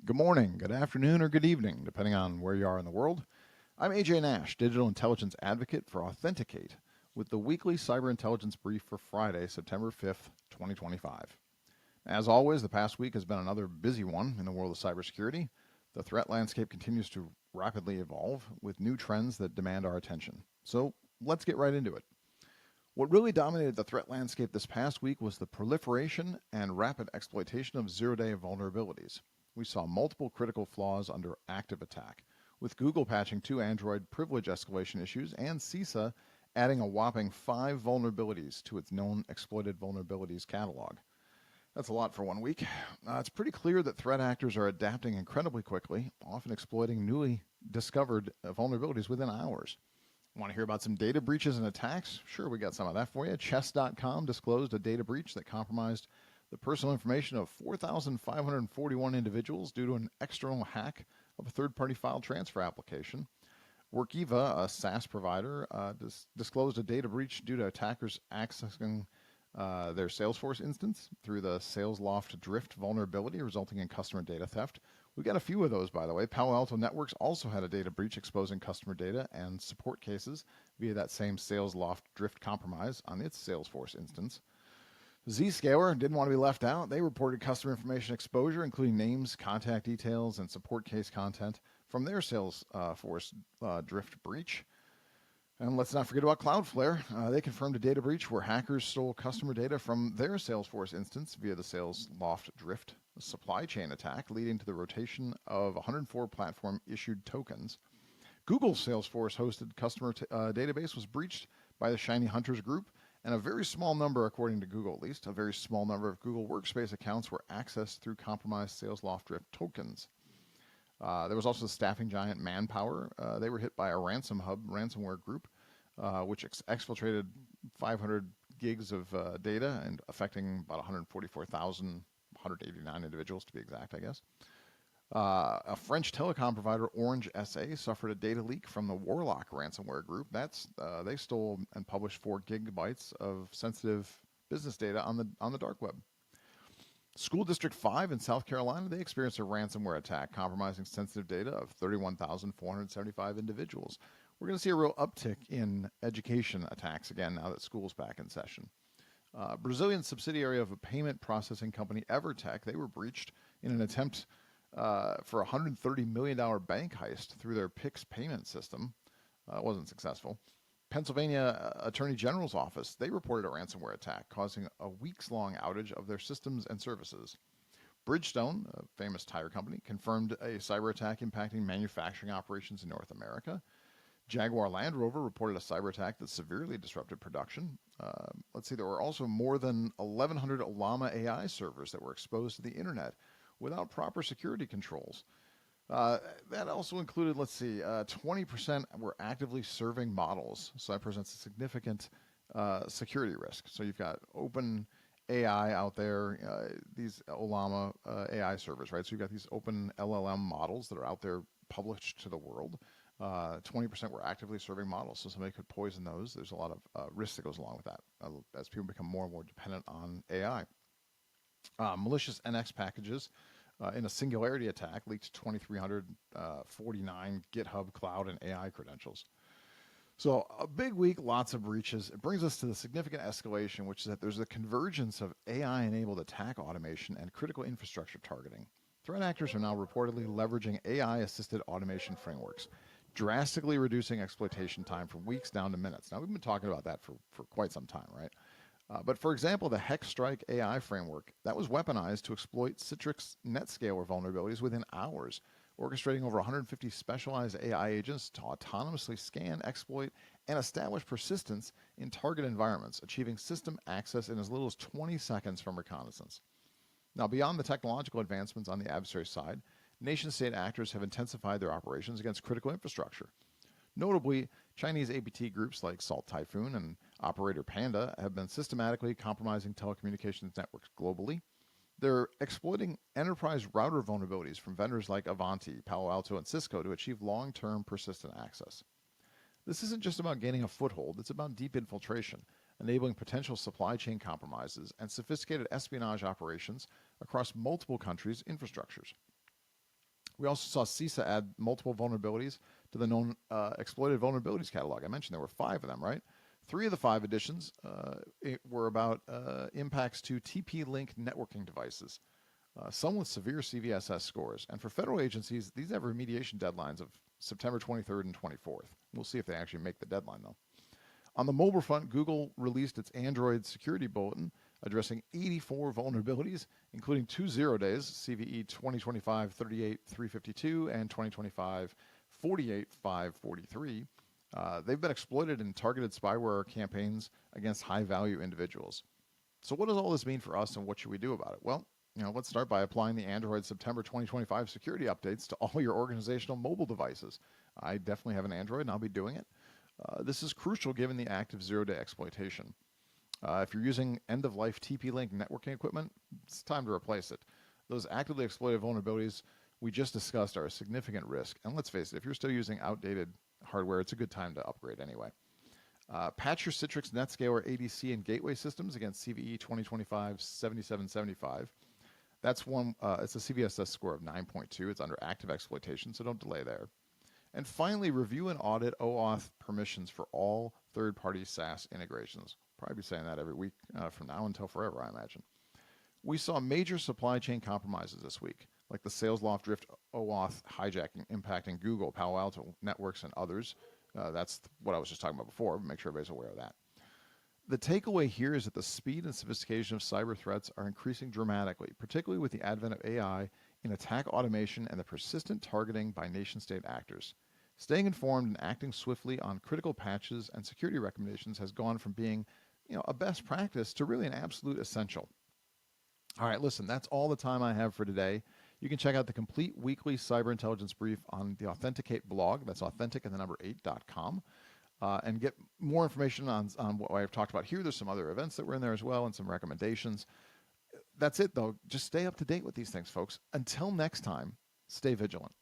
Good morning, good afternoon, or good evening, depending on where you are in the world. I'm AJ Nash, Digital Intelligence Advocate for Authenticate, with the weekly Cyber Intelligence Brief for Friday, September 5th, 2025. As always, the past week has been another busy one in the world of cybersecurity. The threat landscape continues to rapidly evolve with new trends that demand our attention. So let's get right into it. What really dominated the threat landscape this past week was the proliferation and rapid exploitation of zero-day vulnerabilities. We saw multiple critical flaws under active attack, with Google patching 2 Android privilege escalation issues and CISA adding a whopping 5 vulnerabilities to its known exploited vulnerabilities catalog. That's a lot for 1 week. It's pretty clear that threat actors are adapting incredibly quickly, often exploiting newly discovered vulnerabilities within hours. Want to hear about some data breaches and attacks? Sure, we got some of that for you. Chess.com disclosed a data breach that compromised the personal information of 4,541 individuals due to an external hack of a third-party file transfer application. Workiva, a SaaS provider, disclosed a data breach due to attackers accessing their Salesforce instance through the SalesLoft drift vulnerability, resulting in customer data theft. We got a few of those, by the way. Palo Alto Networks also had a data breach exposing customer data and support cases via that same SalesLoft drift compromise on its Salesforce instance. Zscaler didn't want to be left out. They reported customer information exposure, including names, contact details, and support case content from their Salesforce drift breach. And let's not forget about Cloudflare. They confirmed a data breach where hackers stole customer data from their Salesforce instance via the SalesLoft drift supply chain attack, leading to the rotation of 104 platform-issued tokens. Google's Salesforce-hosted customer database was breached by the Shiny Hunters group, and a very small number, according to Google at least, a very small number of Google Workspace accounts were accessed through compromised SalesLoft drift tokens. There was also the staffing giant Manpower. They were hit by a ransomware group, which exfiltrated 500 gigs of data and affecting about 144,189 individuals, to be exact, I guess. A French telecom provider, Orange SA, suffered a data leak from the Warlock ransomware group. They stole and published 4 gigabytes of sensitive business data on the dark web. School District 5 in South Carolina, they experienced a ransomware attack compromising sensitive data of 31,475 individuals. We're going to see a real uptick in education attacks again now that school's back in session. Brazilian subsidiary of a payment processing company, Evertec, they were breached in an attempt for a $130 million bank heist through their Pix payment system. It wasn't successful. Pennsylvania Attorney General's office, they reported a ransomware attack causing a weeks-long outage of their systems and services. Bridgestone, a famous tire company, confirmed a cyber attack impacting manufacturing operations in North America. Jaguar Land Rover reported a cyber attack that severely disrupted production. There were also more than 1,100 Llama AI servers that were exposed to the internet without proper security controls. That also included, 20% were actively serving models. So that presents a significant security risk. So you've got open AI out there, these Llama AI servers, right? So you've got these open LLM models that are out there published to the world. 20% were actively serving models. So somebody could poison those. There's a lot of risk that goes along with that as people become more and more dependent on AI. Malicious NX packages in a singularity attack leaked 2,349 GitHub cloud and AI credentials. So a big week, lots of breaches. It brings us to the significant escalation, which is that there's a convergence of AI-enabled attack automation and critical infrastructure targeting. Threat actors are now reportedly leveraging AI-assisted automation frameworks, drastically reducing exploitation time from weeks down to minutes. Now, we've been talking about that for quite some time, right? But for example, the Hexstrike AI framework, that was weaponized to exploit Citrix NetScaler vulnerabilities within hours, orchestrating over 150 specialized AI agents to autonomously scan, exploit, and establish persistence in target environments, achieving system access in as little as 20 seconds from reconnaissance. Now, beyond the technological advancements on the adversary side, nation-state actors have intensified their operations against critical infrastructure. Notably, Chinese APT groups like Salt Typhoon and Operator Panda have been systematically compromising telecommunications networks globally. They're exploiting enterprise router vulnerabilities from vendors like Avanti, Palo Alto, and Cisco to achieve long-term persistent access. This isn't just about gaining a foothold, it's about deep infiltration, enabling potential supply chain compromises and sophisticated espionage operations across multiple countries' infrastructures. We also saw CISA add multiple vulnerabilities to the known exploited vulnerabilities catalog. I mentioned there were 5 of them, right? 3 of the 5 additions were about impacts to TP-Link networking devices, some with severe CVSS scores. And for federal agencies, these have remediation deadlines of September 23rd and 24th. We'll see if they actually make the deadline, though. On the mobile front, Google released its Android security bulletin addressing 84 vulnerabilities, including 2 0 days, CVE 2025-38-352 and 2025-48-543. They've been exploited in targeted spyware campaigns against high-value individuals. So what does all this mean for us, and what should we do about it? Well, let's start by applying the Android September 2025 security updates to all your organizational mobile devices. I definitely have an Android, and I'll be doing it. This is crucial given the active zero-day exploitation. If you're using end-of-life TP-Link networking equipment, it's time to replace it. Those actively exploited vulnerabilities we just discussed are a significant risk. And let's face it, if you're still using outdated hardware, it's a good time to upgrade anyway. Patch your Citrix NetScaler ADC and gateway systems against CVE 2025-7775. That's one. It's a CVSS score of 9.2. It's under active exploitation, so don't delay there. And finally, review and audit OAuth permissions for all third-party SaaS integrations. Probably be saying that every week from now until forever, I imagine. We saw major supply chain compromises this week, like the SalesLoft Drift OAuth hijacking impacting Google, Palo Alto Networks, and others. That's what I was just talking about before, but make sure everybody's aware of that. The takeaway here is that the speed and sophistication of cyber threats are increasing dramatically, particularly with the advent of AI in attack automation and the persistent targeting by nation-state actors. Staying informed and acting swiftly on critical patches and security recommendations has gone from being, a best practice to really an absolute essential. All right, listen, that's all the time I have for today. You can check out the complete weekly cyber intelligence brief on the Authenticate blog. That's authentic and the number 8.com. And get more information on what I've talked about here. There's some other events that were in there as well and some recommendations. That's it, though. Just stay up to date with these things, folks. Until next time, stay vigilant.